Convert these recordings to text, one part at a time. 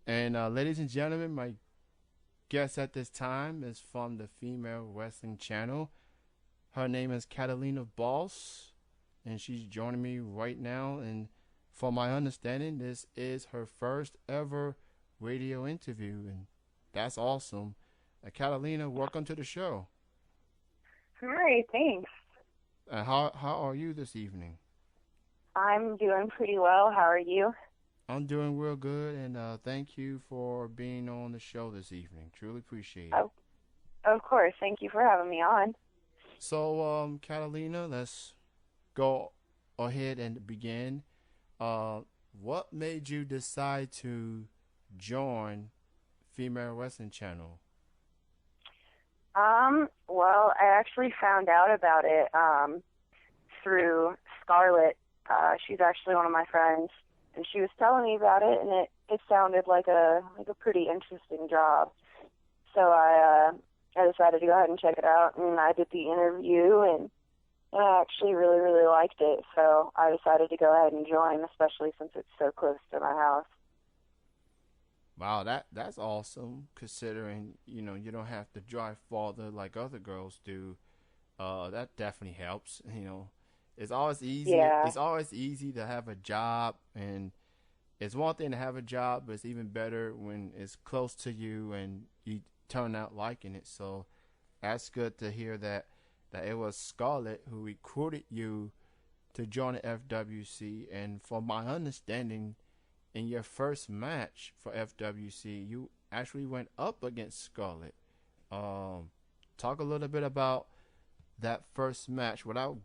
And ladies and gentlemen, my guest at this time is from the Female Wrestling Channel. Her name is Catalina Boss, and she's joining me right now. And from my understanding, this is her first ever radio interview, and that's awesome. Catalina, welcome to the show. Hi, thanks. How are you this evening? I'm doing pretty well. How are you? I'm doing real good, and thank you for being on the show this evening. Truly appreciate it. Oh, of course. Thank you for having me on. So, Catalina, let's go ahead and begin. Uh, what made you decide to join Female Wrestling Channel? Well, I actually found out about it through Scarlett. She's actually one of my friends, and she was telling me about it, and it sounded like a pretty interesting job. So I decided to go ahead and check it out, and I did the interview, and I actually really liked it. So I decided to go ahead and join, especially since it's so close to my house. Wow, that's awesome. Considering you don't have to drive farther like other girls do. That definitely helps. It's always easy. Yeah. It's always easy to have a job, and it's one thing to have a job, but it's even better when it's close to you and you turn out liking it. So that's good to hear that it was Scarlett who recruited you to join the FWC. And from my understanding, in your first match for FWC, you actually went up against Scarlett. Um, Talk a little bit about that first match without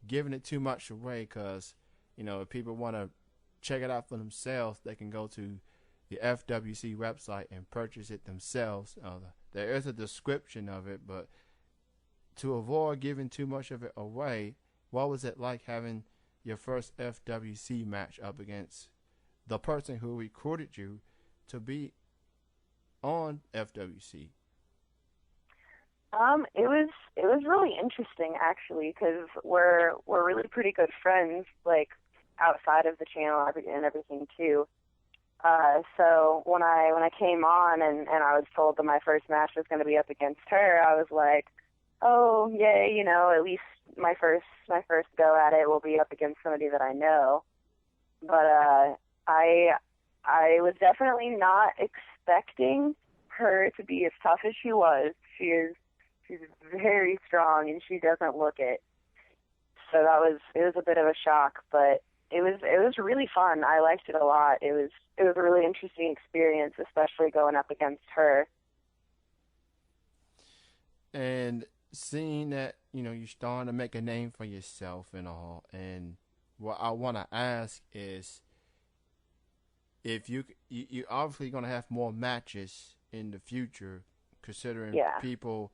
giving it too much away, because if people want to check it out for themselves, they can go to the FWC website and purchase it themselves. There is a description of it, but to avoid giving too much of it away, what was it like having your first FWC match up against the person who recruited you to be on FWC? It was really interesting actually because we're really pretty good friends like outside of the channel and everything too. So when I came on and I was told that my first match was going to be up against her, I was like, oh yay, at least my first go at it will be up against somebody that I know. But I I was definitely not expecting her to be as tough as she was. She's very strong and she doesn't look it. So it was a bit of a shock, but it was really fun. I liked it a lot. It was a really interesting experience, especially going up against her. And seeing that you're starting to make a name for yourself and all, and what I want to ask is, if you obviously going to have more matches in the future, considering Yeah. people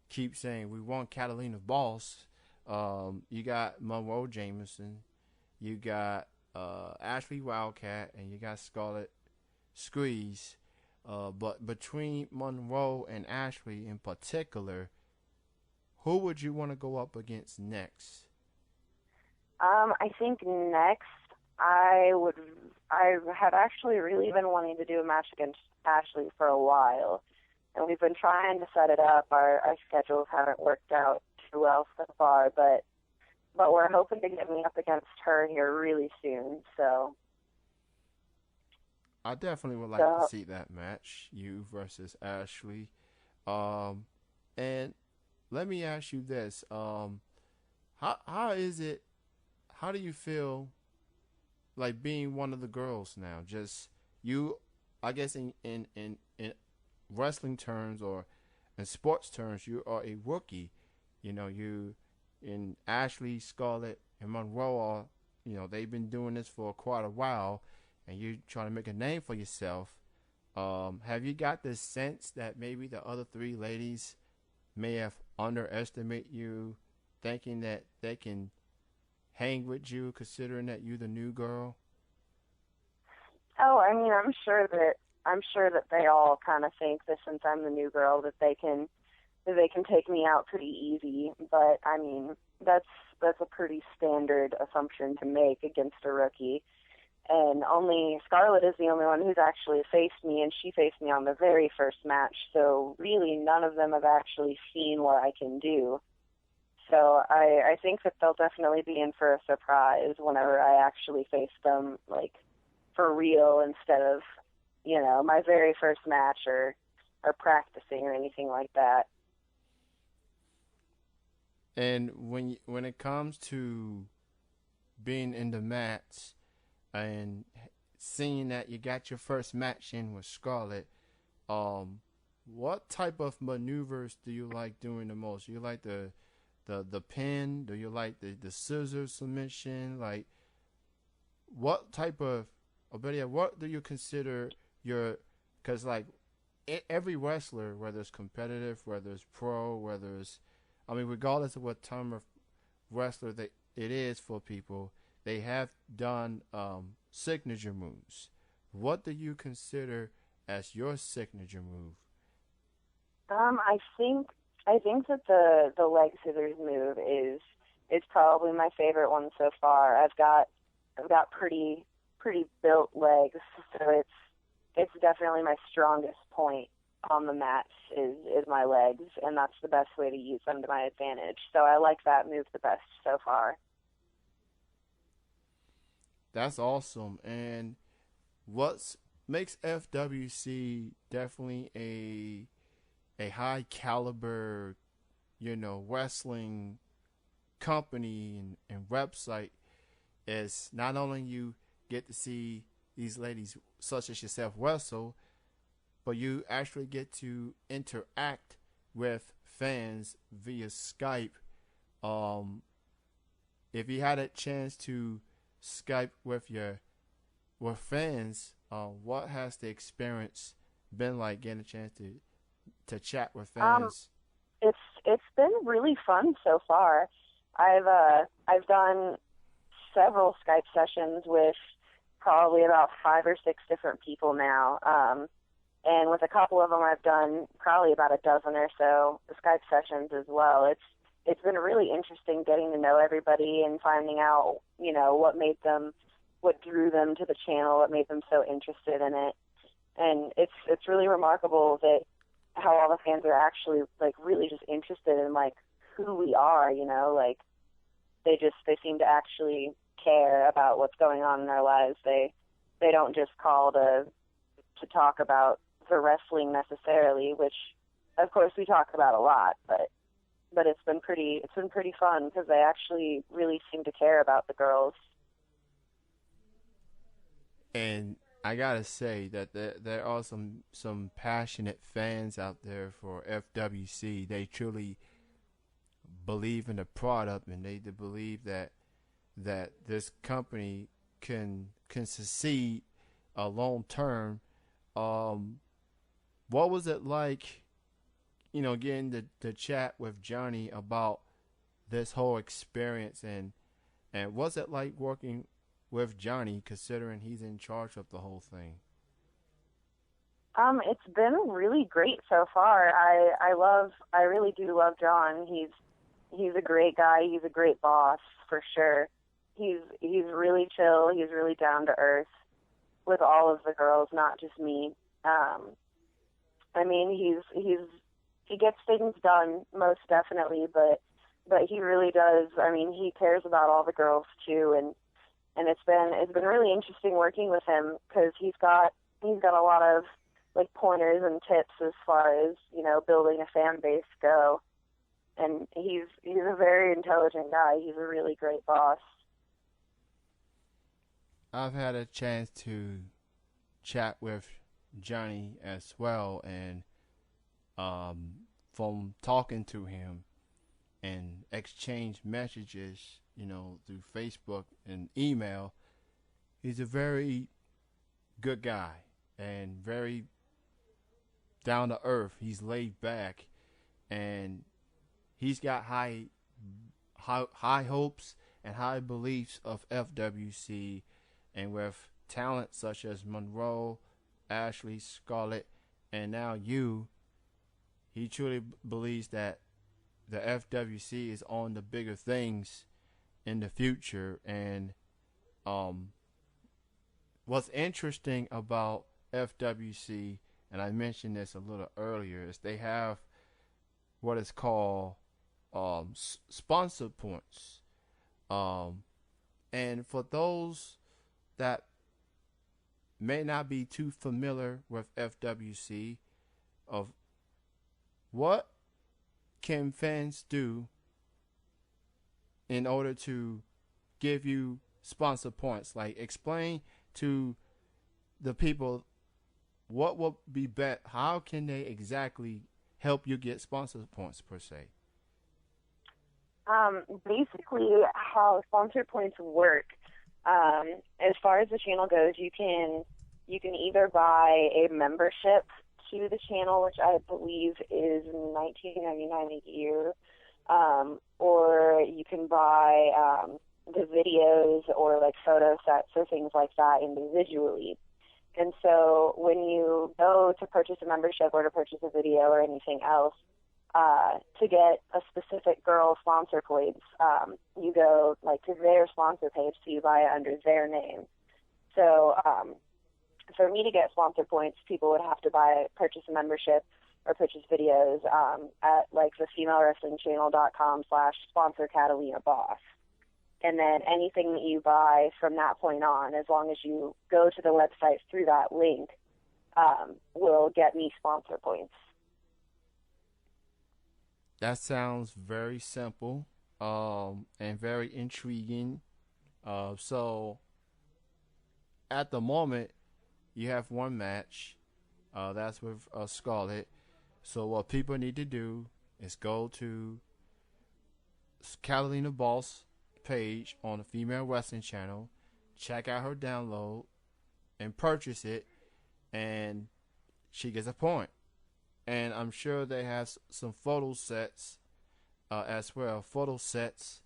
keep saying we want Catalina Boss. You got Monroe Jameson, you got Ashley Wildcat, and you got Scarlett Squeeze. But between Monroe and Ashley in particular, who would you want to go up against next? I think next I would I have actually really been wanting to do a match against Ashley for a while. And we've been trying to set it up. Our schedules haven't worked out too well so far, but we're hoping to get me up against her here really soon. I definitely would like to So see that match, you versus Ashley. Um, and let me ask you this: how is it? How do you feel like being one of the girls now? Just you, I guess in wrestling terms or in sports terms, you are a rookie. You in Ashley, Scarlett, and Monroe are, they've been doing this for quite a while, and you're trying to make a name for yourself. Have you got this sense that maybe the other three ladies may have underestimated you, thinking that they can hang with you, considering that you're the new girl? oh, I mean, I'm sure that they all kind of think that since I'm the new girl that they can take me out pretty easy. But I mean, that's a pretty standard assumption to make against a rookie. and only Scarlett is the only one who's actually faced me, and she faced me on the very first match. So really, none of them have actually seen what I can do. So I think that they'll definitely be in for a surprise whenever I actually face them, like, for real, instead of, my very first match or practicing or anything like that. And when it comes to being in the match and seeing that you got your first match in with Scarlett, what type of maneuvers do you like doing the most? Do you like the pin? Do you like the scissor submission? Like, what type of, or better yet, what do you consider your? Because like every wrestler, whether it's competitive, whether it's pro, whether it's, I mean, regardless of what type of wrestler that it is for people, they have done signature moves. What do you consider as your signature move? I think that the leg scissors move is probably my favorite one so far. I've got pretty built legs, so it's definitely my strongest point on the mat is my legs, and that's the best way to use them to my advantage. So I like that move the best so far. That's awesome. And what makes FWC definitely a high caliber, wrestling company and website is not only you get to see these ladies such as yourself wrestle, but you actually get to interact with fans via Skype. Um, if you had a chance to Skype with fans, what has the experience been like getting a chance to chat with fans? It's been really fun so far. I've done several Skype sessions with probably about 5 or 6 different people now. And with a couple of them, I've done probably about a dozen or so Skype sessions as well. It's been really interesting getting to know everybody and finding out, what drew them to the channel, what made them so interested in it. And it's really remarkable that how all the fans are actually like really just interested in like who we are, like they seem to actually care about what's going on in our lives. They don't just call to talk about the wrestling necessarily, which of course we talk about a lot, but it's been pretty fun because they actually really seem to care about the girls. And I gotta say that there are some passionate fans out there for FWC. They truly believe in the product, and they believe that this company can succeed long term. What was it like, getting to chat with Johnny about this whole experience, and what's it like working with Johnny, considering he's in charge of the whole thing? It's been really great so far. I really do love John. He's a great guy. He's a great boss for sure. He's really chill. He's really down to earth with all of the girls, not just me. I mean, he gets things done most definitely, but he really does. I mean, he cares about all the girls too, and it's been really interesting working with him because he's got a lot of like pointers and tips as far as building a fan base go, and he's a very intelligent guy. He's a really great boss. I've had a chance to chat with Johnny as well, and from talking to him and exchange messages, through Facebook and email, he's a very good guy and very down to earth. He's laid back, and he's got high hopes and high beliefs of FWC, and with talent such as Monroe, Ashley, Scarlett, and now you, he truly believes that the FWC is on the bigger things in the future, and what's interesting about FWC, and I mentioned this a little earlier, is they have what is called sponsor points. Um, and for those that may not be too familiar with FWC, of what can fans do in order to give you sponsor points? Like, explain to the people what will be bet. How can they exactly help you get sponsor points per se? Basically, how sponsor points work, as far as the channel goes, you can either buy a membership to the channel, which I believe is $19.99 a year, or you can buy the videos or like photo sets or things like that individually. And so when you go to purchase a membership or to purchase a video or anything else, to get a specific girl sponsor points, you go like to their sponsor page, so you buy it under their name. So for me to get sponsor points, people would have to purchase a membership or purchase videos at like the FemaleWrestlingChannel.com/sponsor Catalina Boss. And then anything that you buy from that point on, as long as you go to the website through that link, will get me sponsor points. That sounds very simple and very intriguing. So at the moment, you have one match. That's with Scarlett. So what people need to do is go to Catalina Boss page on the Female Wrestling Channel, check out her download, and purchase it, and she gets a point. And I'm sure they have some photo sets as well. Photo sets,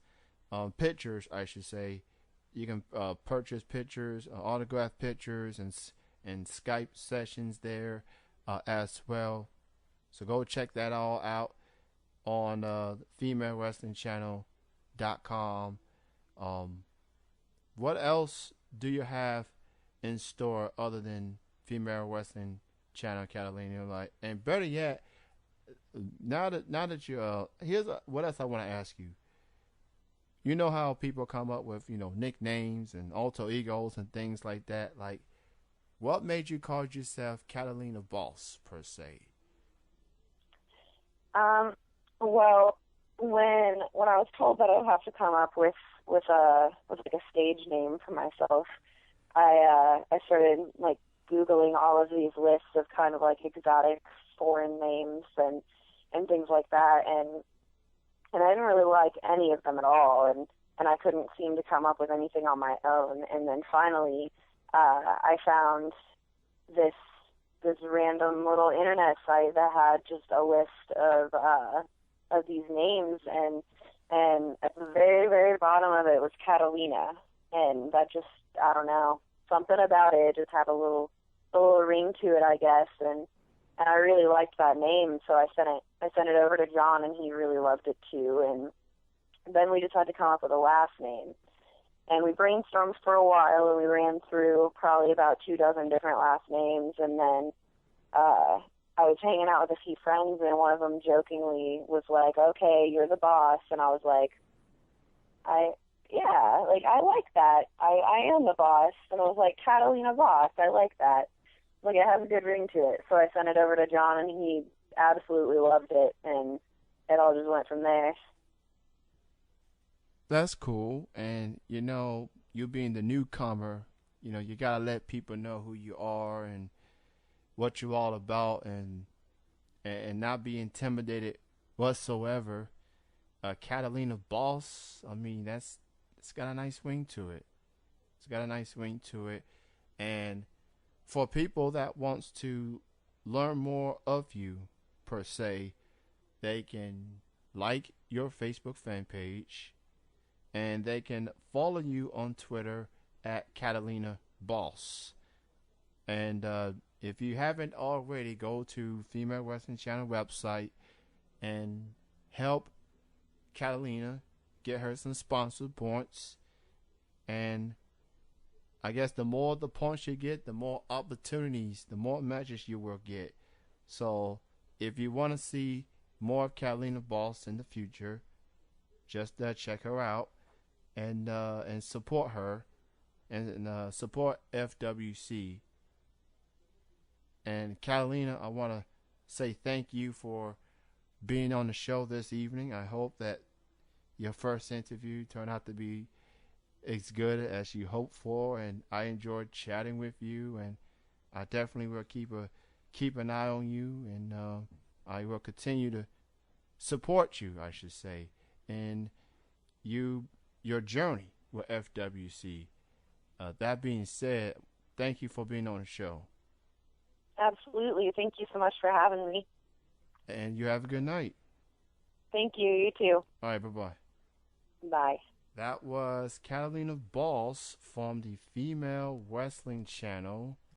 pictures, I should say. You can purchase pictures, autographed pictures, and Skype sessions there as well. So go check that all out on FemaleWrestlingChannel.com. What else do you have in store other than Female Wrestling Channel, Catalina? Like, and better yet, now that you what else I want to ask you. You know how people come up with nicknames and alter egos and things like that. Like, what made you call yourself Catalina Boss per se? Well, when I was told that I would have to come up with like a stage name for myself, I started like Googling all of these lists of kind of like exotic foreign names and things like that, and I didn't really like any of them at all, and I couldn't seem to come up with anything on my own. And then finally, I found this random little internet site that had just a list of these names, and at the very, very bottom of it was Catalina, and that just, I don't know, something about it just had a little ring to it, I guess, and I really liked that name, so I sent it over to John, and he really loved it too, and then we just had to come up with a last name. And we brainstormed for a while, and we ran through probably about 24 different last names, and then I was hanging out with a few friends, and one of them jokingly was like, "Okay, you're the boss," and I was like, I like that. I am the boss, and I was like, Catalina Boss, I like that. Like, it has a good ring to it. So I sent it over to John, and he absolutely loved it, and it all just went from there. That's cool. And you being the newcomer, you gotta let people know who you are and what you're all about, and not be intimidated whatsoever. Catalina Boss, I mean, it's got a nice ring to it. It's got a nice ring to it. And for people that wants to learn more of you per se, they can like your Facebook fan page, and they can follow you on Twitter at Catalina Boss. And if you haven't already, go to Female Wrestling Channel website and help Catalina get her some sponsor points. And I guess the more the points you get, the more opportunities, the more matches you will get. So if you want to see more of Catalina Boss in the future, just check her out and support her and support FWC. And Catalina, I want to say thank you for being on the show this evening. I hope that your first interview turned out to be as good as you hoped for, and I enjoyed chatting with you. And I definitely will keep an eye on you, and I will continue to support you, I should say, in your journey with FWC. That being said, thank you for being on the show. Absolutely. Thank you so much for having me. And you have a good night. Thank you. You too. All right, bye-bye. Bye. That was Catalina Boss from the Female Wrestling Channel.